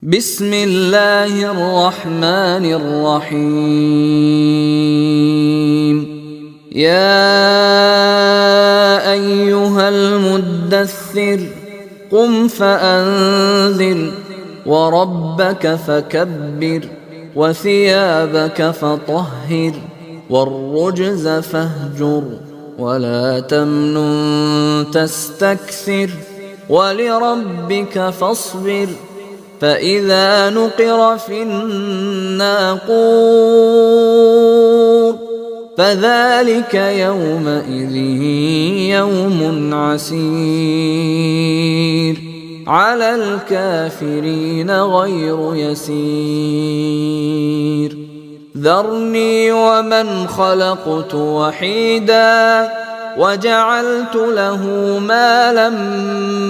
بسم الله الرحمن الرحيم. يا أيها المدثر قم فأنذر وربك فكبر وثيابك فطهر والرجز فاهجر ولا تمنن تستكثر ولربك فاصبر فإذا نقر في الناقور فذلك يومئذ يوم عسير على الكافرين غير يسير. ذرني ومن خلقت وحيدا وجعلت له مالا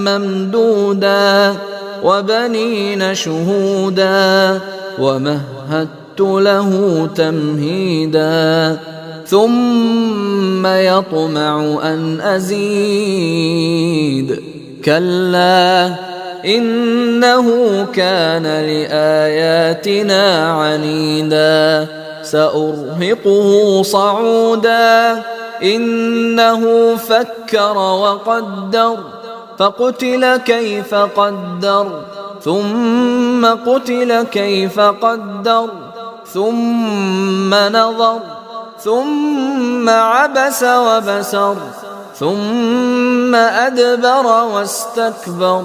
ممدودا وبنين شهودا ومهدت له تمهيدا ثم يطمع أن أزيد كلا إنه كان لآياتنا عنيدا سأرهقه صعودا إنه فكر وقدر فقتل كيف قدر ثم قتل كيف قدر ثم نظر ثم عبس وبسر ثم أدبر واستكبر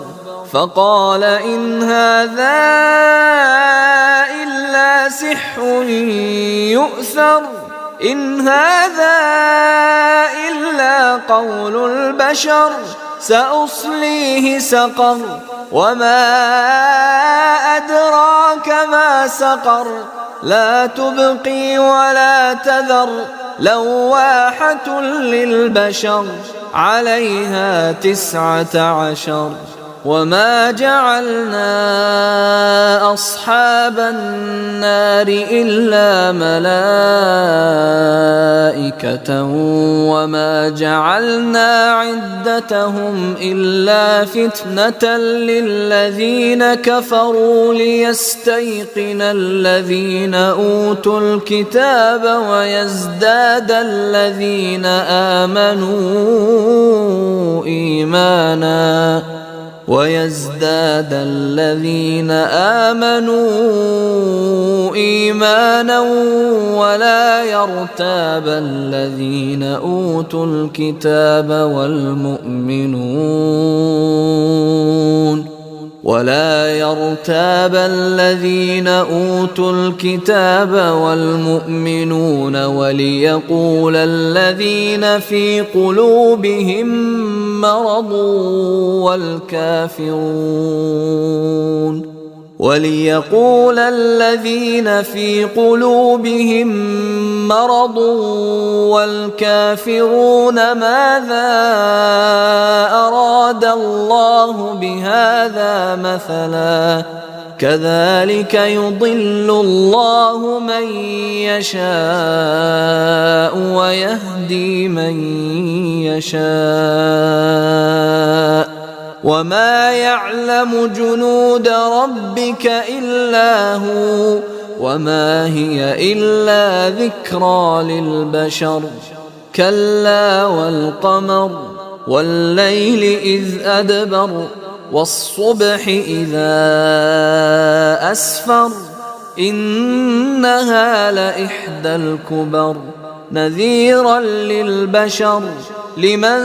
فقال إن هذا إلا سحر يؤثر إن هذا إلا قول البشر سأصليه سقر وما أدراك ما سقر لا تبقي ولا تذر لواحة للبشر عليها 19 وما جعلنا أصحاب النار إلا ملائكة وما جعلنا عدتهم إلا فتنة للذين كفروا ليستيقن الذين أوتوا الكتاب ويزداد الذين آمنوا إيمانا ولا يرتاب الذين أوتوا الكتاب والمؤمنون وليقول الذين في قلوبهم مرض والكافرون ماذا أراد الله بهذا مثلا كذلك يضل الله من يشاء ويهدي من يشاء وما يعلم جنود ربك إلا هو وما هي إلا ذكرى للبشر كلا والقمر والليل إذ أدبر والصبح إذا أسفر إنها لإحدى الكبر نذيرا للبشر لمن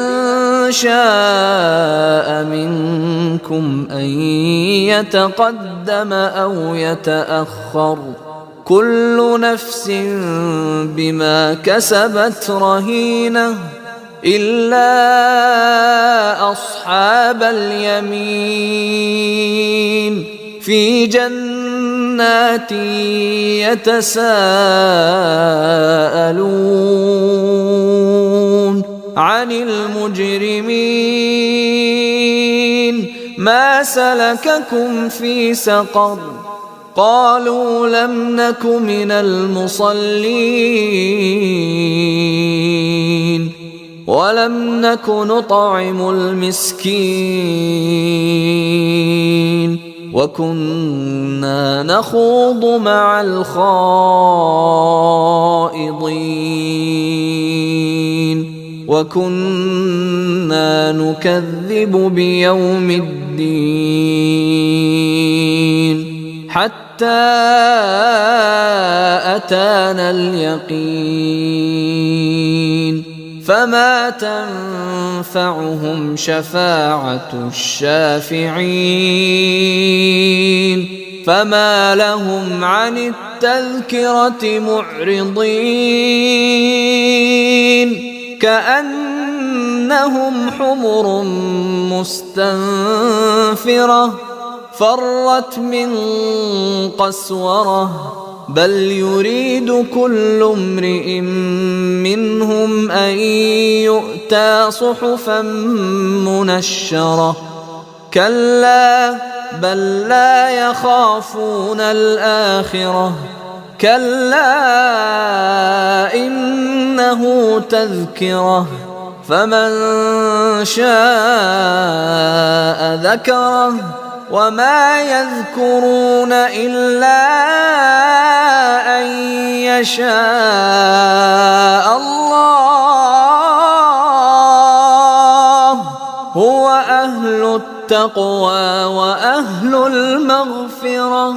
شاء منكم أن يتقدم أو يتأخر كل نفس بما كسبت رهينة إلا أصحاب اليمين في جنات يتساءلون عن المجرمين ما سلككم في سقر قالوا لم نك من المصلين ولم نك نطعم المسكين وكنا نخوض مع الخائضين وكنا نكذب بيوم الدين حتى أتانا اليقين فما تنفعهم شفاعة الشافعين فما لهم عن التذكرة معرضين كأنهم حمر مستنفرة فرت من قسورة بل يريد كل امرئ منهم أن يؤتى صحفا منشرة كلا بل لا يخافون الآخرة كلا إنه تذكرة فمن شاء ذكره وما يذكرون إلا أن يشاء الله هو أهل التقوى وأهل المغفرة